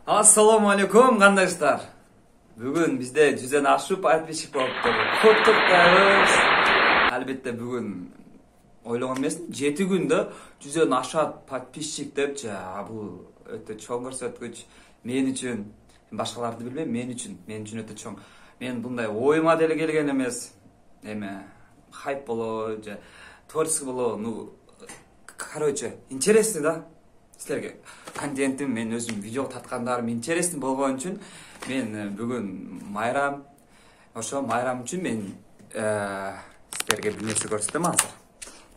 Assalamu alaikum kandaşlar. Bugün bizde 100'den aşıp подписчик болуптур. Құттықтаймыз. Әлбетте бүгін ойлаған емеспін, 7 күндө 100'ден ашат подписчик деп, бұл өтө чоң көрсөткүч. Мен үчүн, башкаларды билбейм, мен үчүн өтө чоң. Мен мындай ойыма деле келген эмес. Эме хайп боло, же творческий боло, короче, интересный да. Силерге контентим, мен өзүм видео таткандарым интересный болгон үчүн мен бүгүн майрам, ошо майрам үчүн мен силерге бир нерсе көрсөтөм азыр.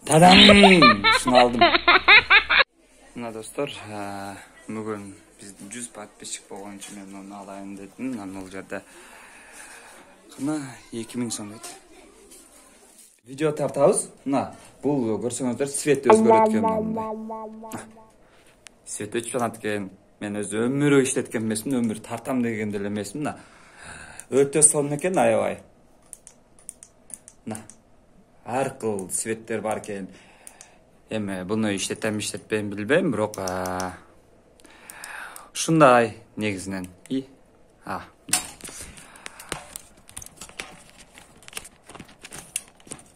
Тадам! Шуну алдым. Мына достор, бүгүн биздин 100 подписчик болгон үчүн мен муну алайын дедим. Анан бул жерде кына 2000 сом дейт. Видео тартабыз. Мына бул көрсөңүздөр свет өзгөрөт экен. Свет өчүп жатат экен. Мен өз өмүрү иштеткен эмесмин, өмүр тартам деген деле эмесмин. Мына өтө сонун экен, аябай. Мына ар кыл светтер бар экен. Эми буну иштетем билбейм, бирок ушундай негизинен.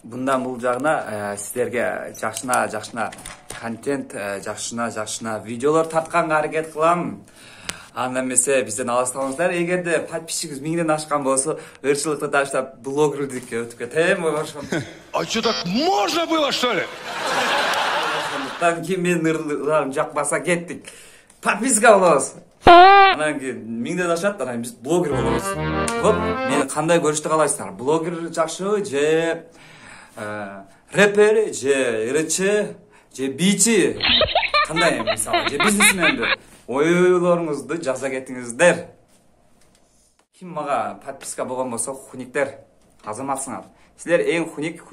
Bundan бул жагына силерге жакшына контент, жакшына видеолор тартканга аракет кылам. Анда эмесе бизден алыстабаңыздар. Эгерде подписчигиңиз 1000ден ашкан болсо, ырчылыкты таштап блогерликке өтүп кетем. А что, так можно было, что ли? Ошондуктан кийин менин ырларым жакпаса кеттик. Подписка болобуз. Анан кийин 1000ден ашат, анан биз блогер болобуз. Вот, мени кандай көрүштү каалайсыздар? Блогер жакшыбы же рэпер, же ырчы, же бичи, кандай мисалы, же бизнесменби? Ойлоруңузду жаза кетиңиздер. Ким мага подписка болгон болсо, хуниктер, азаматсыңар. Силер эң хуник.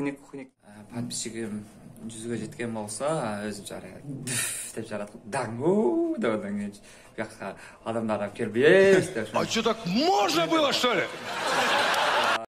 Подписчигим 100ге жеткен болсо, өзүм жарай деп жаратып, даңгу деп андан кийин бияка адамдар келбейбиз деп. А что, так можно было, что ли?